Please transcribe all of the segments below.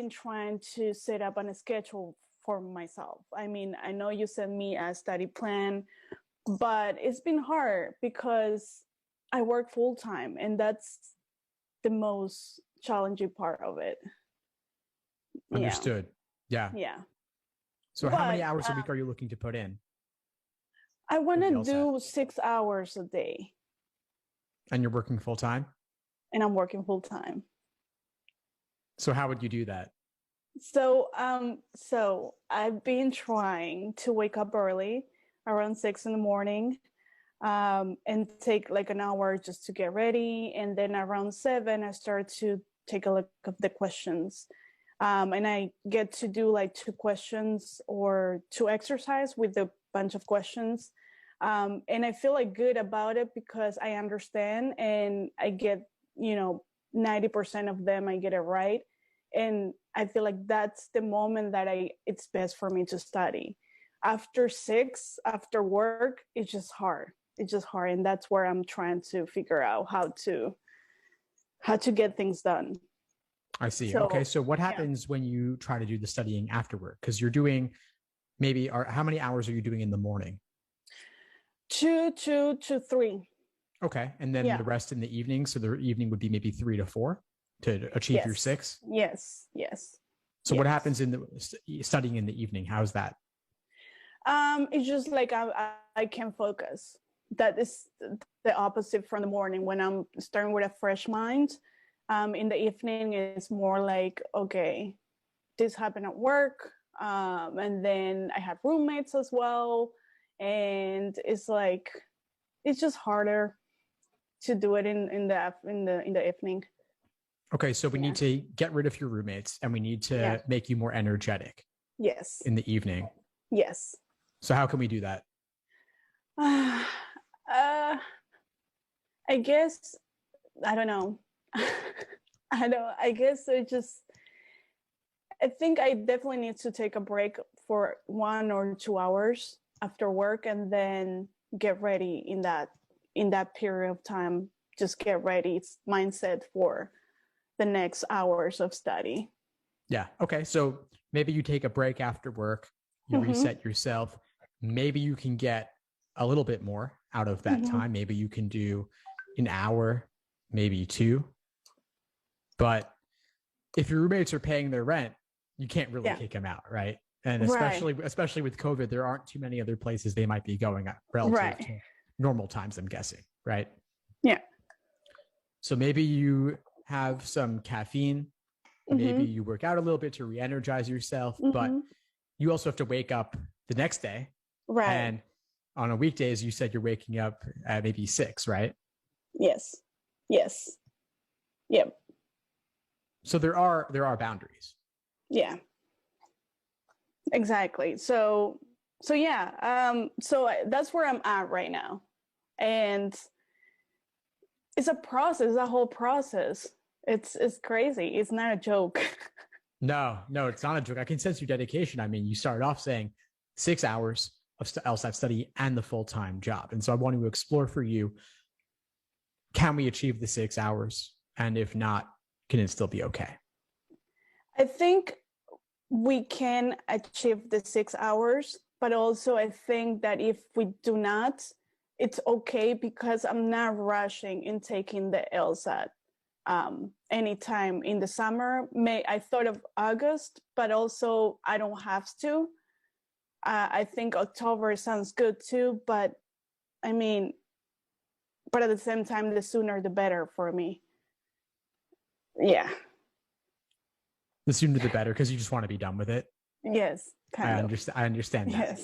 been trying to set up on a schedule for myself. I mean, I know you sent me a study plan, but it's been hard because I work full time, and that's the most challenging part of it. Yeah. Understood. Yeah. Yeah. So how many But hours a week are you looking to put in I want for the to LSAT? do 6 hours a day, And you're working full time? and I'm working full time. So how would you do that? So I've been trying to wake up early, around 6 in the morning, and take like an hour just to get ready. And then around 7, I start to take a look at the questions. And I get to do like 2 questions or 2 exercise with a bunch of questions. And I feel like good about it because I understand and I get, 90% of them, I get it right. And I feel like that's the moment that it's best for me to study. After 6, after work, it's just hard. It's just hard. And that's where I'm trying to figure out how to get things done. I see. So, Okay. So what yeah. happens when you try to do the studying afterward? Because you're doing maybe, or how many hours are you doing in the morning? 2 to 3. Okay. And then Yeah. the rest in the evening. So the evening would be maybe 3 to 4 to achieve your Yes. 6. Yes. Yes. So Yes. what happens in the studying in the evening? How's that? It's just like I can focus. That is the opposite from the morning when I'm starting with a fresh mind. In the evening, it's more like, okay, this happened at work, and then I have roommates as well, and it's like it's just harder to do it in the evening. Okay. So we Yeah. need to get rid of your roommates and we need to Yeah. make you more energetic Yes. in the evening. Yes. So how can we do that? uh, I guess I don't know. I guess I think I definitely need to take a break for 1 or 2 hours after work and then get ready in that period of time. Just get ready. It's mindset for the next hours of study. Yeah. Okay. So maybe you take a break after work, you reset yourself. Maybe you can get a little bit more out of that time. Maybe you can do an hour, maybe 2. But if your roommates are paying their rent, you can't really kick them out, right? And especially with COVID, there aren't too many other places they might be going at relative to normal times, I'm guessing, right? Yeah. So maybe you have some caffeine. Maybe you work out a little bit to re-energize yourself, but you also have to wake up the next day. Right. And on a weekdays, you said you're waking up at maybe 6, right? Yes. Yes. Yep. So there are boundaries. Yeah. Exactly. So yeah. So that's where I'm at right now, and it's a process. A whole process. It's crazy. It's not a joke. No, it's not a joke. I can sense your dedication. I mean, you started off saying 6 hours of LSAT study and the full-time job. And so I want to explore for you, can we achieve the 6 hours? And if not, can it still be okay? I think we can achieve the 6 hours, but also I think that if we do not, it's okay because I'm not rushing in taking the LSAT anytime in the summer. I thought of August, but also I don't have to. I think October sounds good too, but I mean, but at the same time, the sooner the better for me. Yeah. The sooner the better, because you just want to be done with it. Yes, I understand that.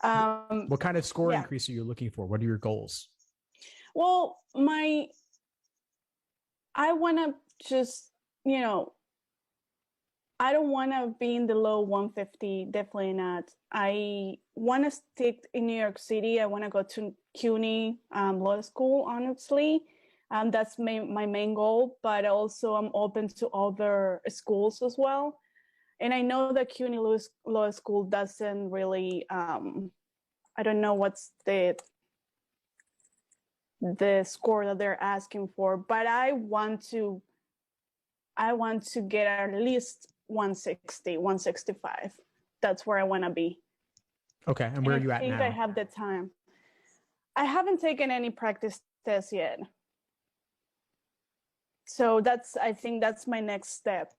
Yes. What kind of score increase are you looking for? What are your goals? Well, I want to just, I don't want to be in the low 150, definitely not. I want to stick in New York City. I want to go to CUNY law school, honestly. That's my main goal, but also I'm open to other schools as well. And I know that CUNY law school doesn't really, I don't know what's the score that they're asking for, but I want to I want to get at least 160, 165. That's where I want to be. Okay. And where are you I at think now? I have the time. I haven't taken any practice tests yet. So I think that's my next step.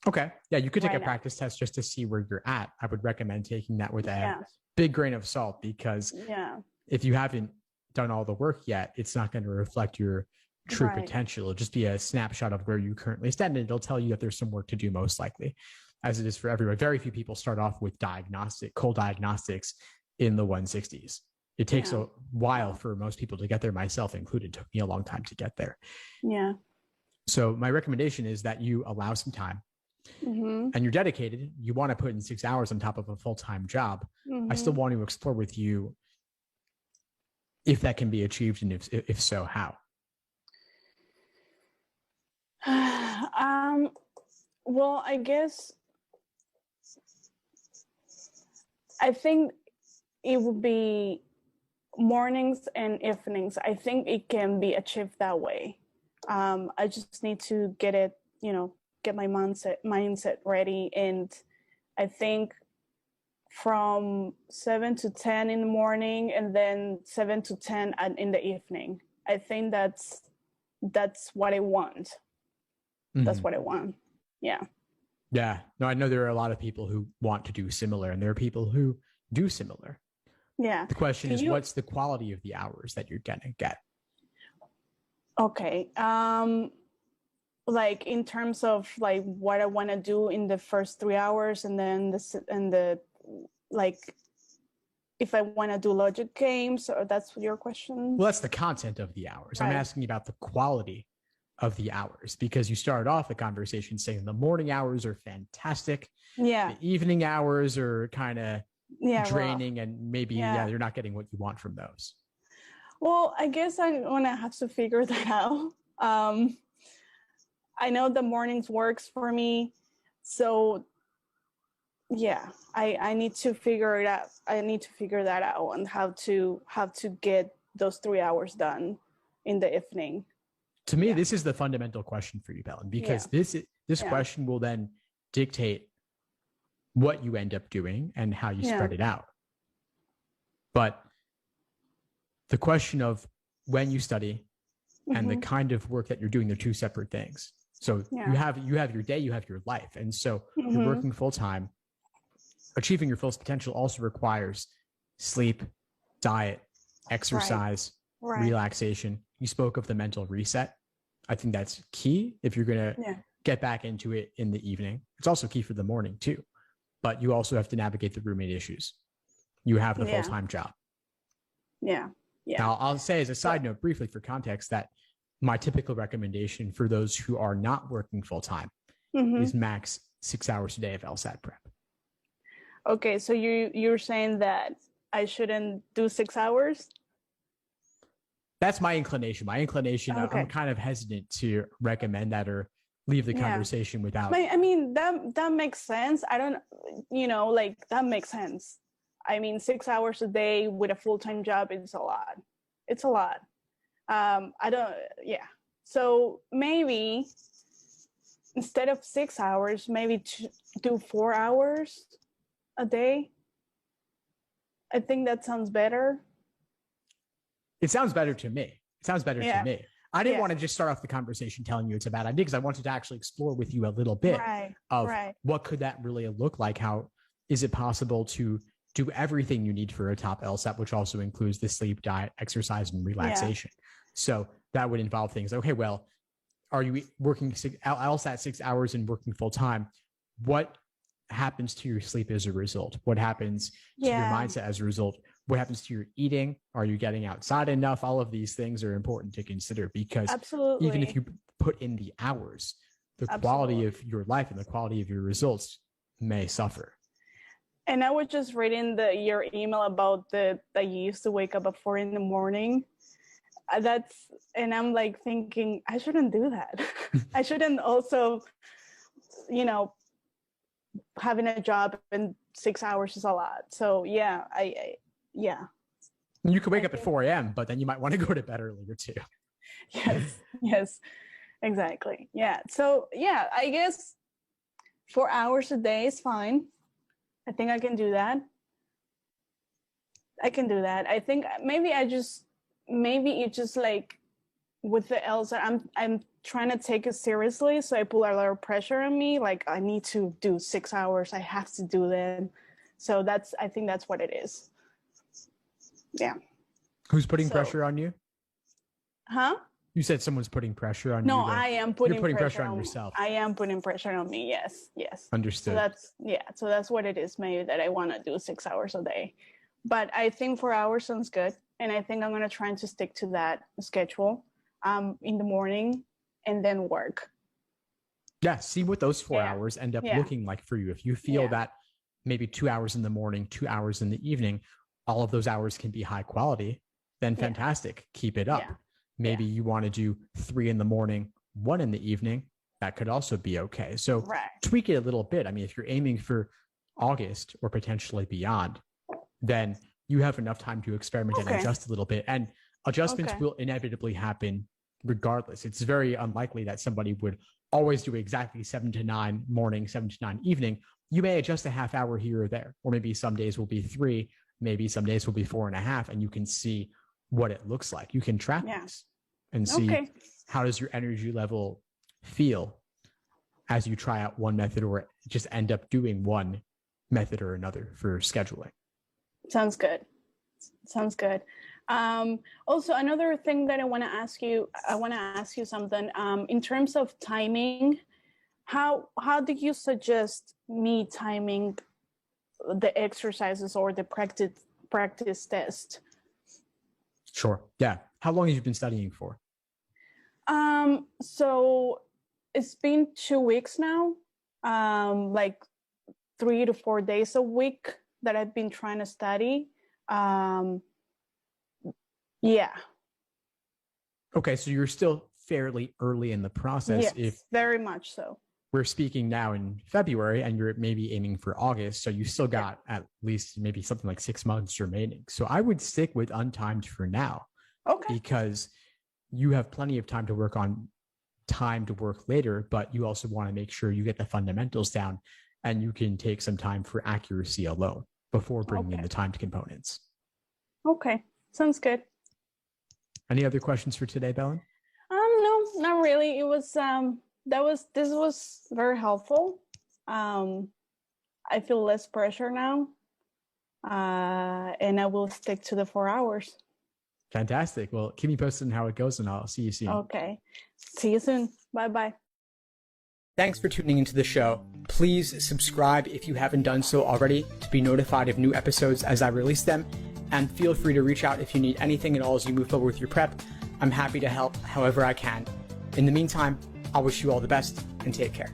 Okay. Yeah, you could take right a now. practice test just to see where you're at. I would recommend taking that with a Yeah. big grain of salt, because Yeah. if you haven't done all the work yet, it's not going to reflect your true Right. potential. It'll just be a snapshot of where you currently stand, and it'll tell you that there's some work to do, most likely, as it is for everyone. Very few people start off with cold diagnostics in the 160s. It takes a while for most people to get there, myself included. It took me a long time to get there. Yeah. So my recommendation is that you allow some time, and you're dedicated. You want to put in 6 hours on top of a full-time job. I still want to explore with you if that can be achieved, and if so, how. Well, I guess I think it would be mornings and evenings. I think it can be achieved that way. I just need to get it, get my mindset ready. And I think from 7 to 10 in the morning, and then 7 to 10 in the evening. I think that's what I want. That's what I want. Yeah. Yeah. No, I know there are a lot of people who want to do similar, and there are people who do similar. Yeah. The question is, what's the quality of the hours that you're gonna get? Okay. Like in terms of like what I want to do in the first 3 hours, and then like if I want to do logic games, or that's your question? Well, that's the content of the hours. Right. I'm asking about the quality of the hours, because you started off the conversation saying the morning hours are fantastic. Yeah. The evening hours are kind of draining, rough. And maybe you're not getting what you want from those. Well, I guess I'm gonna have to figure that out. I know the mornings works for me, so yeah, I need to figure it out. I need to figure that out, and how to get those 3 hours done in the evening. To me, this is the fundamental question for you, Belen, because this question will then dictate what you end up doing and how you spread it out. But the question of when you study and the kind of work that you're doing, they're two separate things. So you have your day, you have your life. And so you're working full time. Achieving your fullest potential also requires sleep, diet, exercise, relaxation. You spoke of the mental reset. I think that's key if you're going to get back into it in the evening. It's also key for the morning too, but you also have to navigate the roommate issues. You have the full-time job. Yeah. Now, I'll say as a side note, briefly for context, that my typical recommendation for those who are not working full-time is max 6 hours a day of LSAT prep. Okay, so you're saying that I shouldn't do 6 hours? That's my inclination. Okay. I'm kind of hesitant to recommend that or leave the conversation without. I mean, that makes sense. I don't, that makes sense. I mean, 6 hours a day with a full-time job is a lot. It's a lot. So maybe instead of 6 hours, maybe do 4 hours a day. I think that sounds better. It sounds better to me. To me. I didn't want to just start off the conversation telling you it's a bad idea, because I wanted to actually explore with you a little bit of what could that really look like? How is it possible to do everything you need for a top LSAT, which also includes the sleep, diet, exercise, and relaxation? So that would involve things. Okay, well, are you working LSAT 6 hours and working full time? What happens to your sleep as a result? What happens to your mindset as a result? What happens to your eating? Are you getting outside enough? All of these things are important to consider, because even if you put in the hours, the quality of your life and the quality of your results may suffer. And I was just reading your email about that you used to wake up at 4 a.m. And I'm like thinking, I shouldn't do that. I shouldn't also, having a job in 6 hours is a lot. So You could wake up at 4 a.m., but then you might want to go to bed earlier too. Yes. Exactly. Yeah. So yeah, I guess 4 hours a day is fine. I think I can do that. I can do that. I think maybe it's just like with the LSAT, I'm trying to take it seriously, so I put a lot of pressure on me. Like I need to do 6 hours. I have to do that. So I think that's what it is. Yeah. Who's putting pressure on you? Huh? You said someone's putting pressure on you. No, I am putting. You're putting pressure on yourself. I am putting pressure on me. Yes, yes. Understood. So that's what it is. Maybe that I want to do 6 hours a day, but I think 4 hours sounds good, and I think I'm gonna try to stick to that schedule. In the morning, and then work. Yeah. See what those 4 hours end up looking like for you. If you feel that maybe 2 hours in the morning, 2 hours in the evening, all of those hours can be high quality, then fantastic. Keep it up. Maybe you want to do 3 in the morning, 1 in the evening. That could also be okay. So tweak it a little bit. I mean, if you're aiming for August or potentially beyond, then you have enough time to experiment and adjust a little bit. And adjustments will inevitably happen regardless. It's very unlikely that somebody would always do exactly 7 to 9 morning, 7 to 9 evening. You may adjust a half hour here or there, or maybe some days will be 3, maybe some days will be 4.5, and you can see what it looks like. You can track this and see how does your energy level feel as you try out one method or just end up doing one method or another for scheduling. Sounds good. Sounds good. Also, another thing that I want to ask you something. In terms of timing, how do you suggest me timing the exercises or the practice test? Sure. Yeah. How long have you been studying for? So it's been 2 weeks now. Like 3 to 4 days a week that I've been trying to study. Yeah. Okay, so you're still fairly early in the process. Yes, very much so. We're speaking now in February and you're maybe aiming for August. So you still got at least maybe something like 6 months remaining. So I would stick with untimed for now. Okay. Because you have plenty of time to work on time to work later, but you also want to make sure you get the fundamentals down and you can take some time for accuracy alone before bringing in the timed components. Okay, sounds good. Any other questions for today, Belen? No, not really. It was this was very helpful. I feel less pressure now, and I will stick to the 4 hours. Fantastic. Well, keep me posted on how it goes, and I'll see you soon. Okay. See you soon. Bye-bye. Thanks for tuning into the show. Please subscribe if you haven't done so already to be notified of new episodes as I release them. And feel free to reach out if you need anything at all as you move forward with your prep. I'm happy to help however I can. In the meantime, I'll wish you all the best and take care.